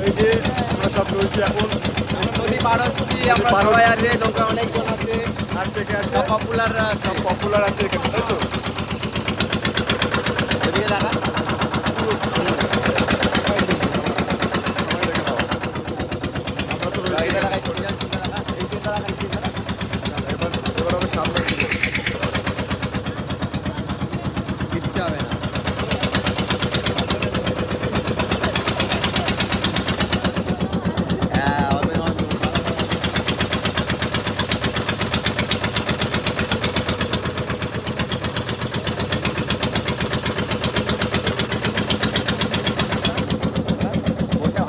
এই যে আমরা সব রয়েছি এখন নদী পার হচ্ছি আমরা সবাই আছে, নৌকা অনেকজন আছে, আর থেকে আছে সব পপুলাররা আছে, সব পপুলার আছে এখানে, তাই তো? এদিকে দেখা আমরা তো রয়েছি এবার এবার আমি সামনে কিচ্ছু হবে না।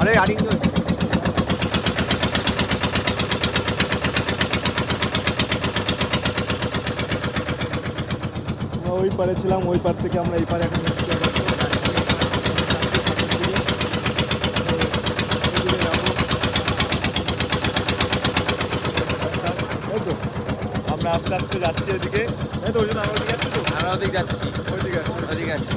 আরে রানিং তো ওই পারে ছিলাম, ওই পার থেকে আমরা এই পারে এখন এসেছি। আমরা আস্তে আস্তে যাচ্ছি এদিকে, তাই তো? ওই জন্য আমরা ওদিকে যাচ্ছি তো, আমরা ওদিকে যাচ্ছি, ওইদিকে যাচ্ছি। ওদিকে যাচ্ছি।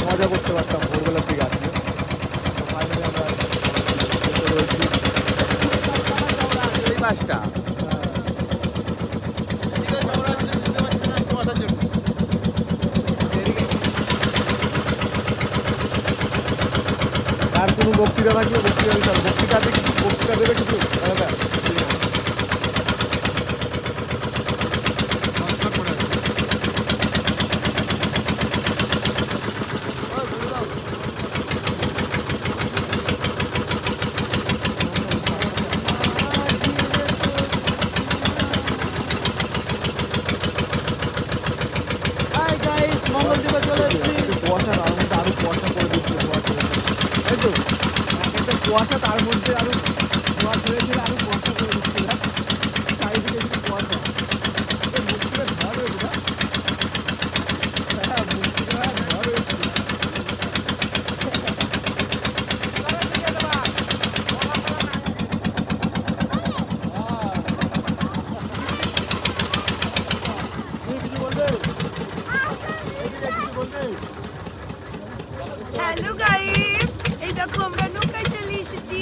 মজা করতে পারতাম ভোরবেলার দিকে আসলে। ফাইনালি আমরা রয়েছি এই মাছটা আর কোনো বক্তৃতা থাকলে বক্তৃতা দিতে হবে। বক্তৃতা দেবে কিছু দাদা? কুয়াশা, তার মধ্যে আরো কুয়াশা করে দিচ্ছে, তাই তো? একটা কুয়াশা, তার মধ্যে আরো কুয়াশা হয়েছিল, আরো কুয়াশা করে দিচ্ছে না? চারিদিকে শুধু কুয়াশা। মূর্তিটা ঝড় হয়েছে না? হ্যাঁ, মূর্তিটা ঝড় হয়েছে। হ্যালো গাইস, এই দেখো আমরা নৌকায় চলে এসেছি।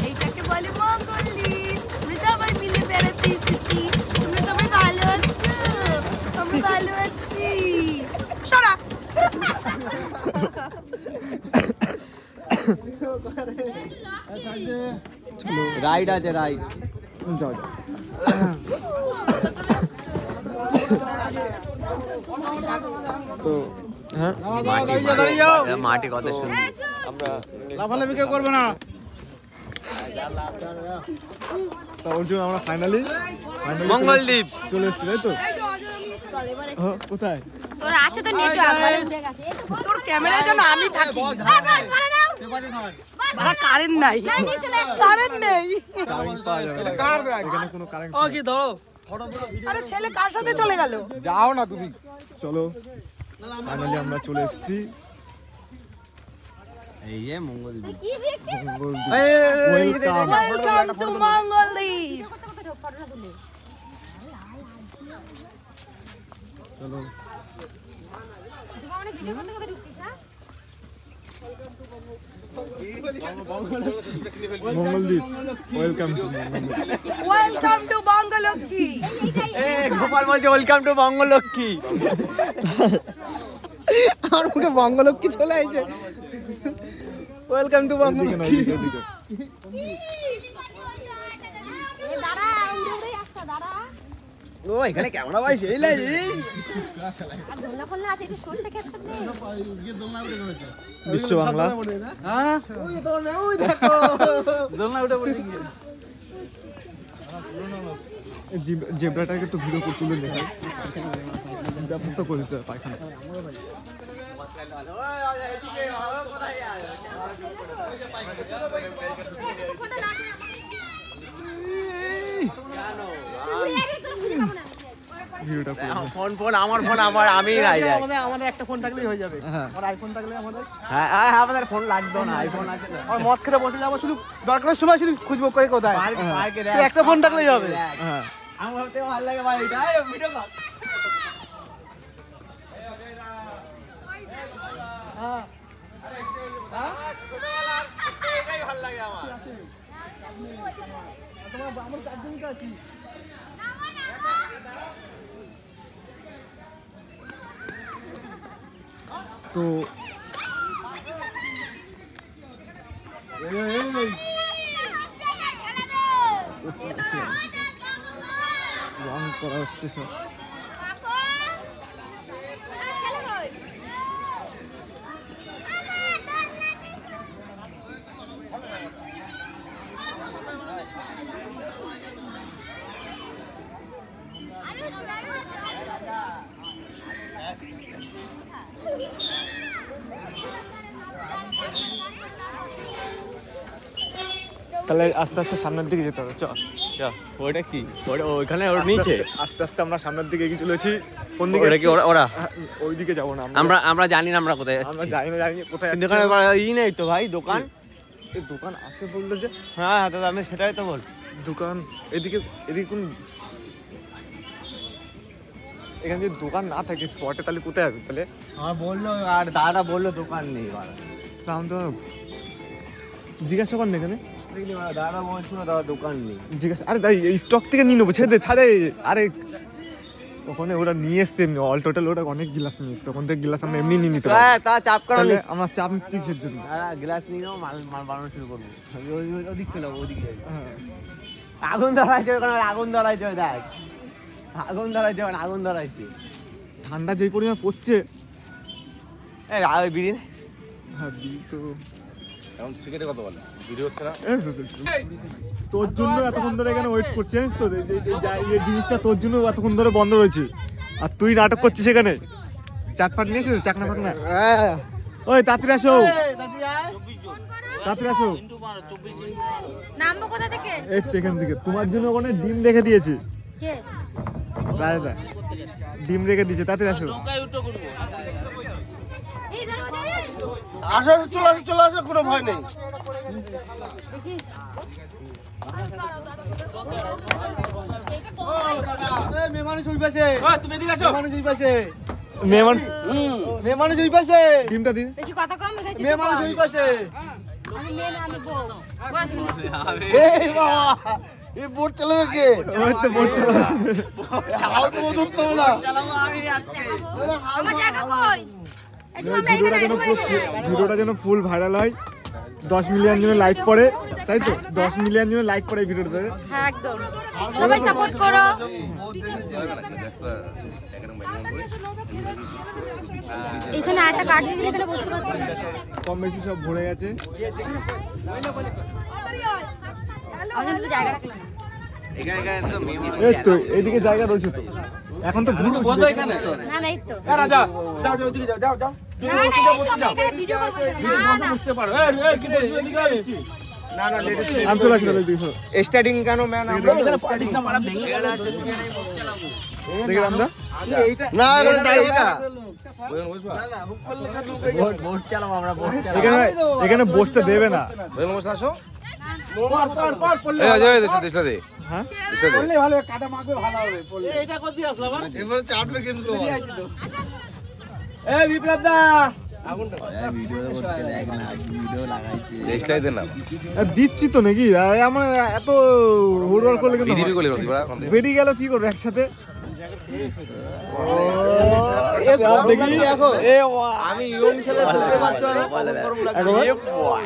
এইটাকে বলে মঙ্গল দ্বীপ। আমরা সবাই মিলে বেড়াতে এসেছি। তোমরা সবাই ভালো আছো? আমরা ভালো আছি। সরা রাইড আছে, রাইড। যাও তো হ্যাঁ, মাটি কত সুন্দর। আমরা লাফালাফি কেউ করবে না। তা ওর জন্য আমরা ফাইনালি মঙ্গলদ্বীপ চলে এসেছি, তাই তো? হ্যাঁ, কোথায়? তোর আছে তো নেটওয়ার্ক, তোর ক্যামেরায় যেন আমি থাকি। কারেন্ট নাই, কারেন্ট নেই। কারেন্ট পাওয়া যাবে না। এখানে কোনো কারেন্ট ও কি ধরো, আরে ছেলে কার সাথে চলে গেল? যাও না তুমি। চলো ফাইনালি আমরা চলে এসেছি এই যে Mangaldweep. Welcome. Welcome to Mangaldweep. চলো Mangaldweep, welcome to Mangaldweep. Welcome to Banglalakshmi. Gopal বলছে ওয়েলকাম টু মঙ্গললক্ষ্মী। আমার মুখে বঙ্গলক্ষ্মী চলে আইছে। ওয়েলকাম টু এদিকে না, বঙ্গলক্ষ্মী। এদিকে, এদিকে। ও এখানে ক্যামেরা ভাই সেই লাগে। বিশ্ব বাংলা। হ্যাঁ ওই দেখো দোলনা উঠে পড়ে গিয়ে। জেব্রাটাকে একটু ভিডিও করে তুলে নেই, ব্যবস্থা করে দিতে হবে পায়খানা। ভিডিওটা করবো। ফোন আমার আমি নাই যাই। আমাদের একটা ফোন থাকলেই হয়ে যাবে। হ্যাঁ। আর আইফোন থাকলে আমাদের হ্যাঁ আমাদের ফোন লাগতো না, আইফোন আছে না। আর মদ খেতে বসে যাবো, শুধু দরকারের সময় শুধু খুঁজবো কই কোথায়। পার্কে তো একটা ফোন থাকলেই হবে। হ্যাঁ আমার ভাবতে ভালো লাগে ভাই এটা। এই ভিডিও কর। এটাই ভালো লাগে আমার। আমার চারজনই তো আছি। তো রং করা হচ্ছে সব। তাহলে আস্তে আস্তে সামনের দিকে যেতে হবে। চল ওইটা কি? ওইখানে ওর নিচে আস্তে আস্তে আমরা সামনের দিকে এগিয়ে চলেছি। কোন দিকে ওরা কি যাচ্ছি? ওরা ওই দিকে যাবো না আমরা জানি না আমরা কোথায় আমরা যাচ্ছি। জানি না কোথায় কিন্তু যাচ্ছি। এখানে ই নেই তো ভাই দোকান। এই দোকান আছে বললো যে। হ্যাঁ তো আমি সেটাই তো বল। দোকান এদিকে কোন এখানে যদি দোকান না থাকে স্পটে তাহলে কোথায় যাবে তাহলে? আমার বললো আর দাদা বললো দোকান নেই। তাহলে তো জিজ্ঞাসা কর না এখানে। দাদা বলছিল দাদা দোকান নেই। জিজ্ঞাসা আরে তাই এই স্টক থেকে নিয়ে নেবো ছেড়ে দে। আরে আরে ওখানে ওরা নিয়ে এসছে এমনি অল টোটাল ওরা অনেক গ্লাস নিয়ে এসছে। ওখান থেকে গ্লাস আমরা এমনি নিয়ে নিতে পারি। তা চাপ করো তাহলে আমরা চাপ নিচ্ছি কিসের জন্য? গ্লাস নিয়ে নাও, মাল বানানো শুরু করবো। ওদিক চলো ওদিকে। হ্যাঁ। আগুন ধরাইছে ওখানে, আগুন ধরাইছে দেখ। আগুন ধরাইছে ওখানে, আগুন ধরাইছে। ঠান্ডা যেই পরিমাণ পড়ছে। এই বিড়ি নে। হ্যাঁ দিই তো। এখন সিগারেটে কথা বলে ভিডিও হচ্ছে না। তোর জন্য এতক্ষণ ধরে এখানে ওয়েট করছি জানিস তো? এই জিনিসটা তোর জন্য এতক্ষণ ধরে বন্ধ রয়েছে আর তুই নাটক করছিস এখানে। চাটপাট নিয়েছিস চাকনা ফাকনা? ওই তাড়াতাড়ি আসো, তাড়াতাড়ি আসো। নামবো কোথা থেকে? এই তো এখান থেকে তোমার জন্য ওখানে ডিম রেখে দিয়েছি। কে? রাজা ডিম রেখে দিয়েছে, তাড়াতাড়ি আসো। এই দরজা আসো চলে আসো, কোনো ভয় নেই। দেখিস মেয়ে মানুষ ওই পাশে। তুমি এদিকে আসো। মানুষ ওই পাশে। মেয়ে মানুষ ওই পাশে। ডিমটা দিন। বেশি কথা কম এখানে চুপ মেয়ে মানুষ কর। ওই পাশে। আমি মেয়ে না আমি বউ। বস এই বাবা, এই বোট চালাবে কে? ওই তো বলতে চালাও তো ধরতে হবে না। আমার জায়গা কই? এই যে আমরা এখানে ভিডিওটা যেন ফুল ভাইরাল হয়, 10 মিলিয়ন জন লাইক করে, তাই তো? 10 মিলিয়ন জন লাইক করে এই ভিডিওটাতে। হ্যাঁ একদম সবাই সাপোর্ট করো। এখানে আটা কাট দিয়ে দিলে এখানে বসতে পারবে না। কম বেশি সব ভরে গেছে। আমার জন্য একটু জায়গা রাখলাম। এই তো এইদিকে জায়গা রয়েছে তো। এখন তো ঘুরবো না না এই তো রাজা যাও যাও ওদিকে যাও যাও যাও। না না এই তো আমি এখানে ভিডিও করব না না বুঝতে পারো। এই কি বসবে এদিকে আসছি। না না লেডিস আমি চলে আসলাম এইদিকে। স্টার্টিং কেন ম্যান এখানে পার্টিস না মারা ভেঙে গেল। দেখে আমরা না এখানে তাই এটা। বসবেন বসবা বোট চালাবো আমরা, বোট চালাবো। এখানে বসতে দেবে না। বসবেন বসে আসো। পর পড়লে এই যে দেশটা দে হ্যাঁ দেশটা দে। পড়লে ভালো, কাদা মাখবে ভালো হবে পড়লে। এটা কত দিয়ে আসলো আবার? এবারে চাটবে কিন্তু। এই বিপ্লব দা দেশটাই দেন না। আর দিচ্ছি তো নাকি? আর আমরা এত হুড়বার করলে কিন্তু ভিডিও হয়। কলি করতে পারা কোন বেরিয়ে গেল কি করবে একসাথে? দেখি আমি ইয়ং ছেলে বুঝতে পারছো না। একবার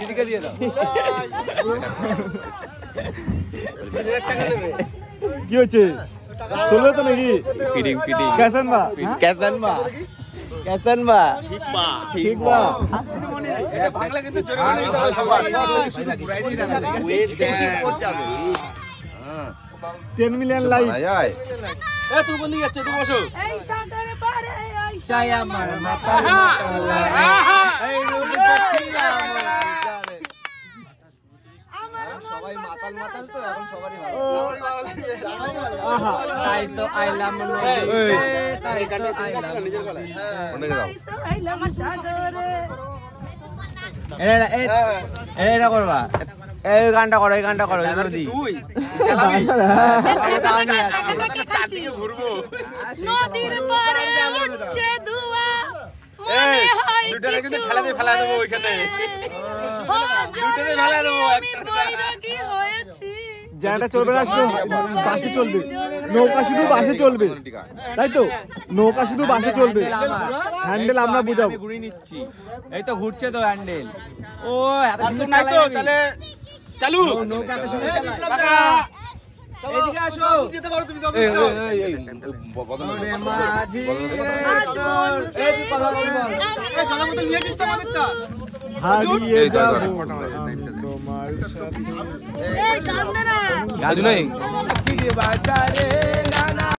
এদিকে দিয়ে দাও। কি হচ্ছে? চলবে তো নাকি? ফিডিং ফিডিং কেসন বা ক্যাসানবা ক্যাসানবা ঠিক বা বাংলা কিন্তু জোরে হ্যাঁ 10 মিলিয়ন লাইক। যায় এ তুমি কোন দিকে যাচ্ছ? তুমি বসো। এই সাগরে পারে এই চাই আমার মাথা এই রূপ ছিল আমার আমার সবাই মাথা মাতাল মাতাল তো এখন সবারই ভালো আহা তাই তো আইলাম তাই তো আইলাম নিজের গলায় অনেক দাও তাই তো আইলাম সাগরে। এটা করবা এই গানটা করো নদী তুই ছোটটাকে খাচ্ছি। নদীর পাড়ে উঠছে ধোঁয়া, মনে হয় দুটারে কিন্তু কিছু ঠেলা দিয়ে ফেলা দেবো ওইখানে। দুটারে ফেলা দেবো, আমি বৈরাগী হয়েছি। জায়গাটা চলবে না, শুধু বাসে চলবে, নৌকা শুধু বাসে চলবে, তাই তো? নৌকা শুধু বাসে চলবে, হ্যান্ডেল আমরা বুঝাবো। ঘুরিয়ে নিচ্ছি, এই তো ঘুরছে তো হ্যান্ডেল। ও এত সুন্দর নাই তো চালাই তাহলে চালু নৌকা এত সুন্দর চালায়। কাকা এদিকে আসো। যেতে পারো তুমি, তবে এই যাও। বদল ওরে মাঝি আজ মন এই তুই কথা বল। এই জলের বোতল নিয়ে আসিস তো আমাদেরটা। হারিয়ে এই ধর, যাবো ধর। আমি তোমার সাথে। এই কান্দনা গাজু নাই বাজারে না